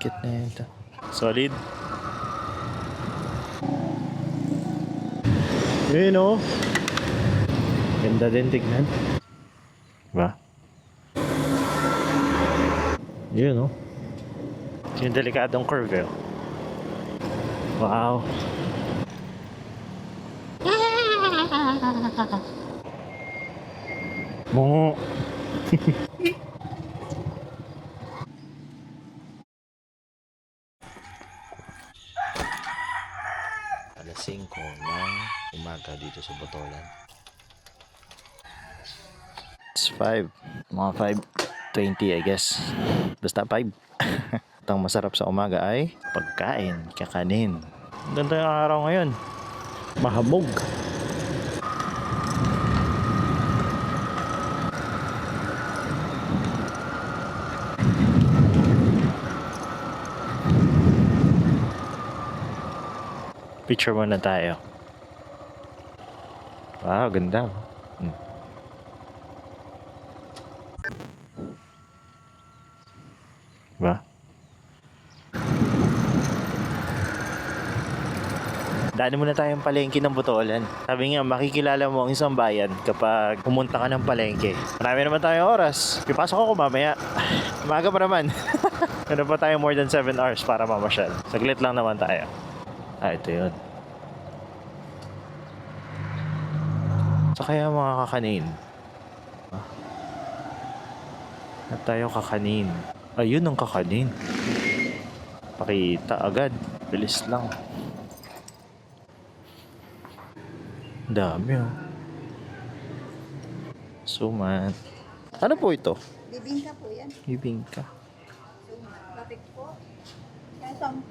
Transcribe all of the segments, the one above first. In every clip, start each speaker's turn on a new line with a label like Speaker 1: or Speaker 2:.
Speaker 1: Kit na ito. Solid. Yun o. Ganda din tignan. Diba? Yun o. Yung delikadong curve eh. Wow. Mo. Alas 5 ng umaga dito sa Botolan. It's 5. Mga 5:20 I guess. Basta 5. Ang masarap sa umaga ay pagkain, kakanin. Ganda yung araw ngayon. Mahabog. Picture muna tayo. Wow, ganda. Diba? Daan muna tayong palengke ng Botolan. Sabi nga, makikilala mo ang isang bayan kapag pumunta ka ng palengke. Marami naman tayong oras. Pipasok ako mamaya. Umaga pa naman. Meron pa tayo more than 7 hours para mamasyal. Saglit lang naman tayo. Ito yun. So kaya mga kakanin. At tayo kakanin. Ayun ang kakanin. Pakita agad. Bilis lang. Dami oh. Suman. Ano po ito?
Speaker 2: Bibingka po yan.
Speaker 1: Bibingka.
Speaker 2: Lapit po. Yan 10.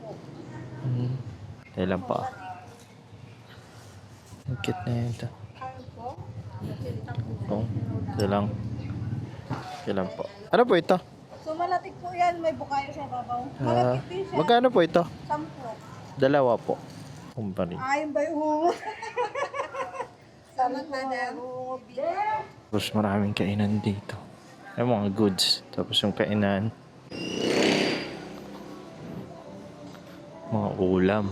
Speaker 1: Kailan pa? Ang cute na ito.
Speaker 2: Ano po?
Speaker 1: Ito lang. Kailan po? Ano po ito?
Speaker 2: So malatik po yan. May bukayo sa babaw. Malapit din siya.
Speaker 1: Magkano po ito?
Speaker 2: 10.
Speaker 1: Dalawa po. Kumpari.
Speaker 2: Ayun ba yung Salamat, madam.
Speaker 1: Tapos maraming kainan dito. Ay mga goods. Tapos yung kainan. Mga ulam.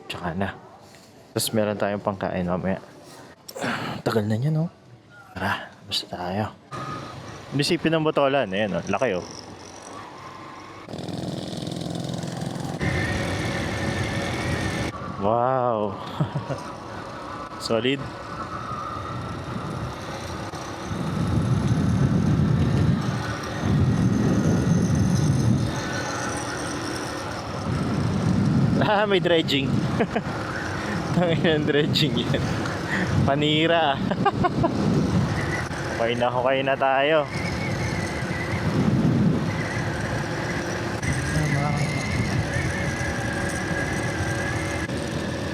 Speaker 1: Tsaka na. Tapos meron tayong pangkain mamaya. Tagal na niya, no? Tara, basta tayo. Munisipyo ng Botolan. Ayan, oh. Laki, oh. Wow. Solid. May dredging. Ang dredging yan. Panira. Okay na tayo.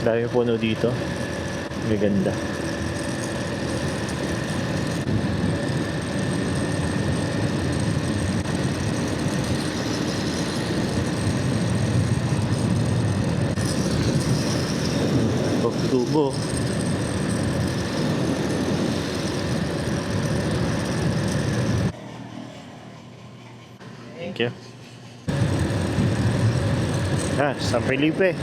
Speaker 1: Dami puno dito. Maganda. Pagtubo. Thank you. San Felipe.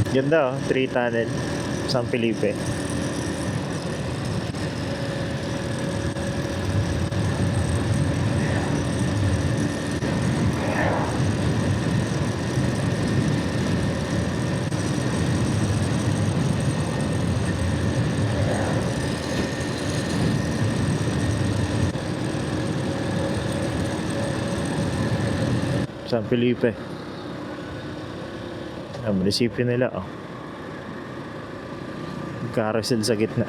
Speaker 1: Ganda oh, 3 tunnel. San Felipe. San Felipe. Ang munisipyo nila, oh. Carousel sa gitna.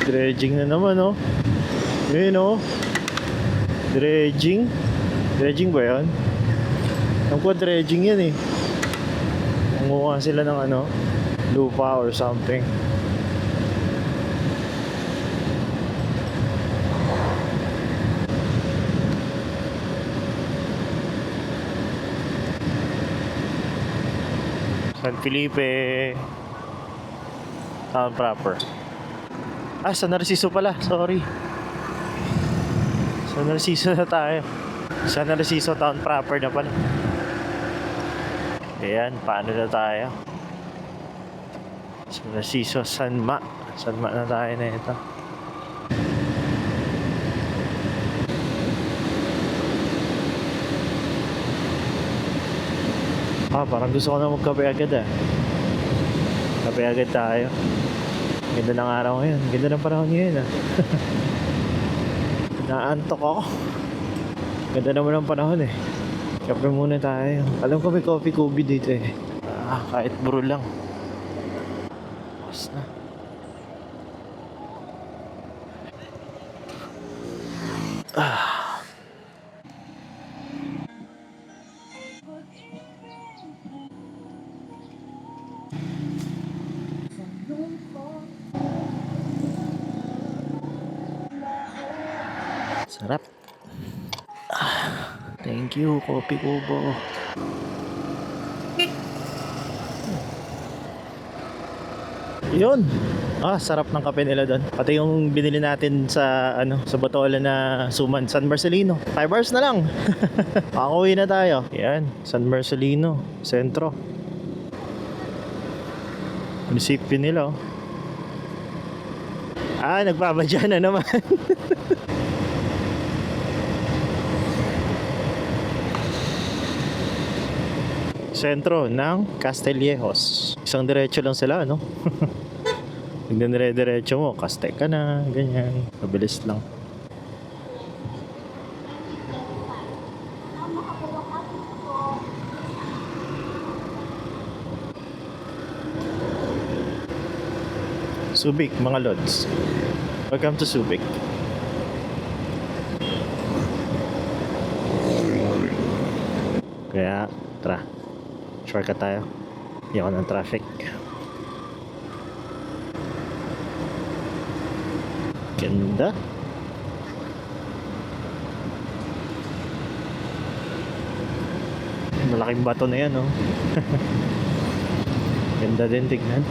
Speaker 1: Dredging na naman, oh. Yun, oh. Dredging. Dredging ba yan? Ang po dredging yan eh. Ang Nangunguha sila ng ano, lupa or something. San Felipe town proper. San Narciso pala, sorry. San Narciso na tayo. San Narciso town proper na pala. Ayan, paano na tayo? San Narciso, Sanma. Sanma na tayo na ito. Parang gusto ko na magkape agad Kape agad tayo. Ganda ng araw ngayon. Ganda ng panahon ngayon Naantok ako. Ganda naman ng panahon Kape muna tayo. Alam ko may coffee kubi dito kahit brew lang. Basta na. Sarap. Thank you, Kopi Kubo. Yun. Sarap ng kape nila doon. Pati yung binili natin sa sa Botolan na suman, San Marcelino. 5 hours na lang. Makakauwi na tayo. Yan, San Marcelino, sentro. Munisipyo nila nagbabadya na naman. Sentro ng Castillejos. Isang diretso lang sila, Pag dire-diretso mo, Caste ka na, ganyan. Mabilis lang. Subic, mga lods. Welcome to Subic. Kaya, tara. Shortcut tayo. Iyak ng traffic. Ganda. Malaking bato na yan, Ganda din tignan.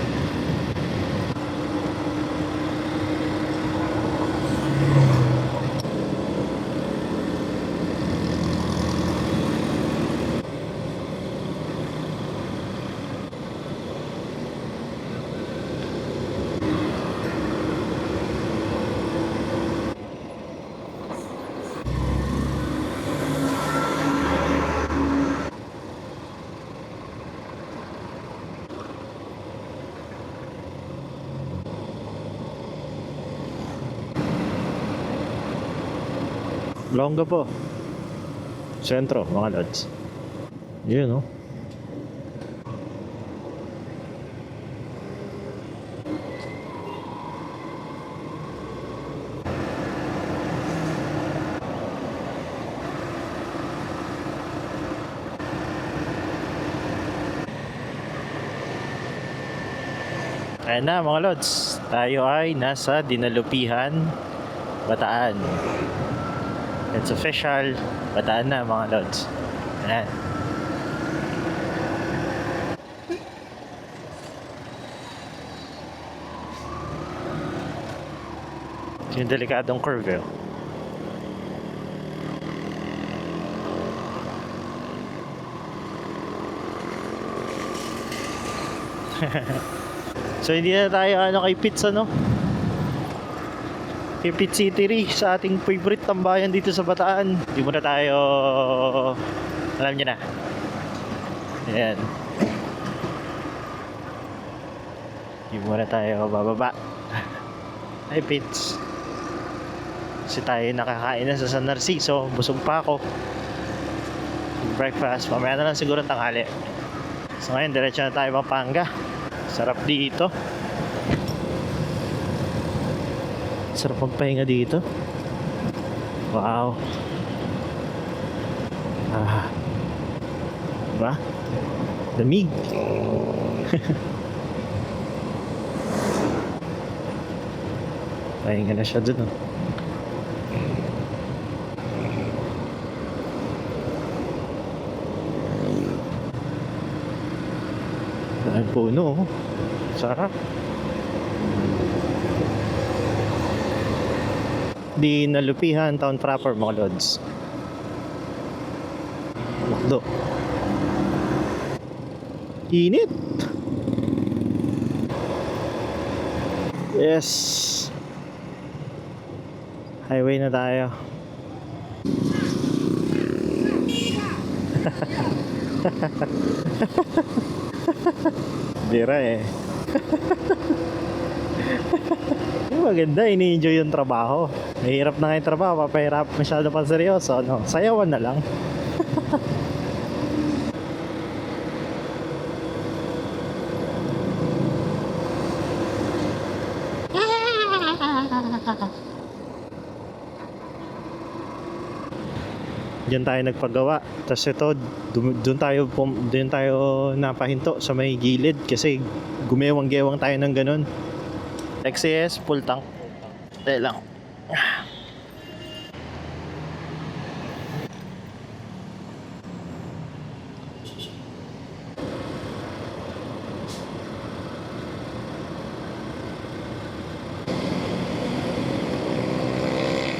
Speaker 1: Longga po. Sentro, mga lods. Yun, Ayan na mga lods. Tayo ay nasa Dinalupihan, Bataan. It's official. Bataan na mga lods. Ayan. Yung delikadong curve So hindi na tayo kay Pitts kay Pitts Eatery sa ating favorite tambayan dito sa Bataan. Hindi muna tayo, alam niyo na. Ayan. Hindi muna tayo bababa. Ay Pitts. Kasi tayo nakakain na sa San Narciso. Busog pa ako. Breakfast. Mamaya na lang siguro tanghali. So ngayon diretso na tayo Pampanga. Sarap dito. Sarap magpahinga dito. Wow. Diba? Lamig. Pahinga na siya dun, oh. Dahil puno, oh. Sarap. Di nalupihan town proper, mga lods. Makdo. Init. Yes. Highway na tayo. Bira eh. Maganda, ini-enjoy yung trabaho. Mahirap na nga yung trabaho, papahirap masyado pa seryoso, no? Sayawan na lang. Diyan tayo nagpagawa. Tapos ito, doon tayo napahinto sa may gilid kasi gumewang-gewang tayo ng ganun. XCS, full tank. Tayo lang.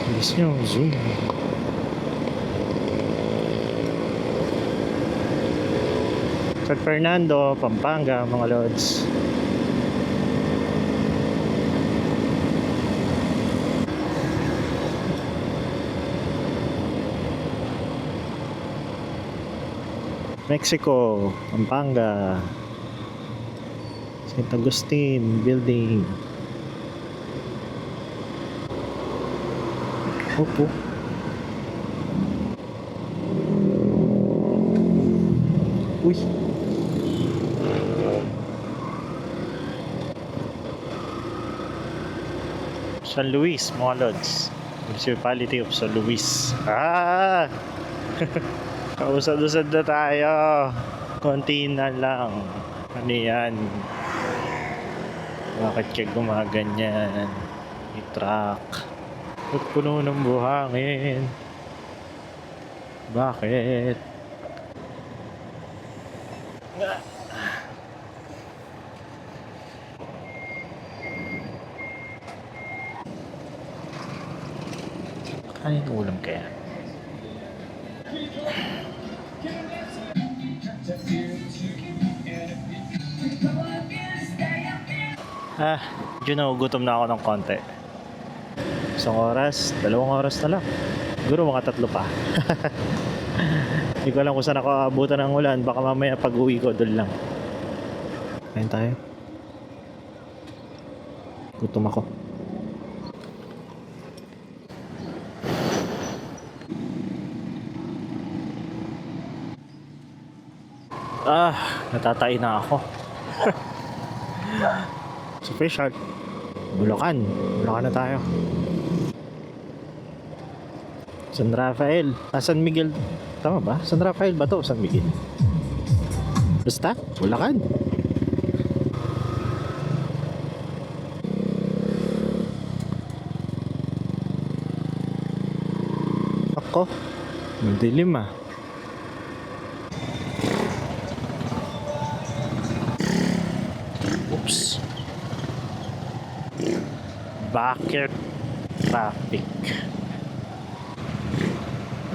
Speaker 1: Bilis nyo, zoom. San Fernando, Pampanga, mga lods. Mexico, Pampanga, St. Agustin Building. Opo. Uy. San Luis, mga lods. Municipality of San Luis. Ah! Kausad-usad na tayo. Konti na lang. Ano yan? Bakit ka gumaganyan? I-truck. Ba't puno ng buhangin? Bakit? Kanin ulam kaya? Medyo nagugutom na ako ng konti. Isang oras, 2 oras na lang. Siguro mga 3 pa. Hindi ko alam kung saan ako aabutan ng ulan. Baka mamaya pag uwi ko doon lang. Kain tayo. Gutom ako. Natatain na ako. Sa Fish Heart. Bulacan na tayo. San Rafael. San Miguel. Tama ba? San Rafael ba to? San Miguel. Basta, Bulacan. Ako. Madilim ah. Oops. Bakit traffic?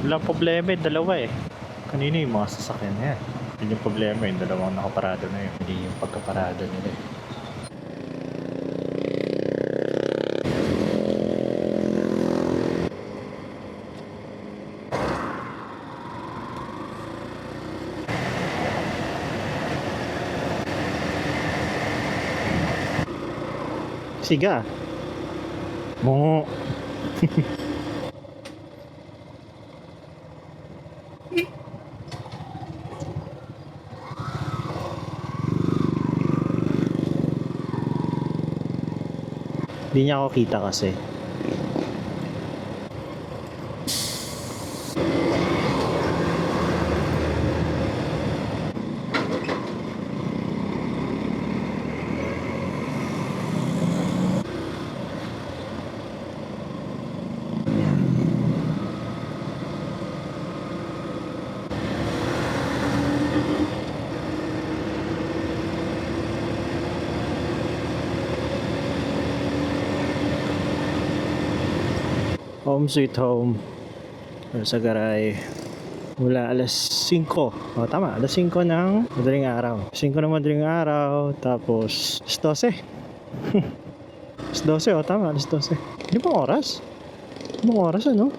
Speaker 1: Walang problema, dalawa eh. Kanina yung mga sasakyan na yan. Yun yung problema, yung dalawang nakaparado na yun. Hindi yung pagkaparado nila eh. Siga. Mo. Hindi niya ako kita kasi. Home sweet home. Sa Garay. Mula alas 5. O tama, alas 5 ng madaling araw. 5 ng madaling araw. Tapos alas 12. Alas 12, o tama, alas 12. Hindi bang oras? Anong oras ano?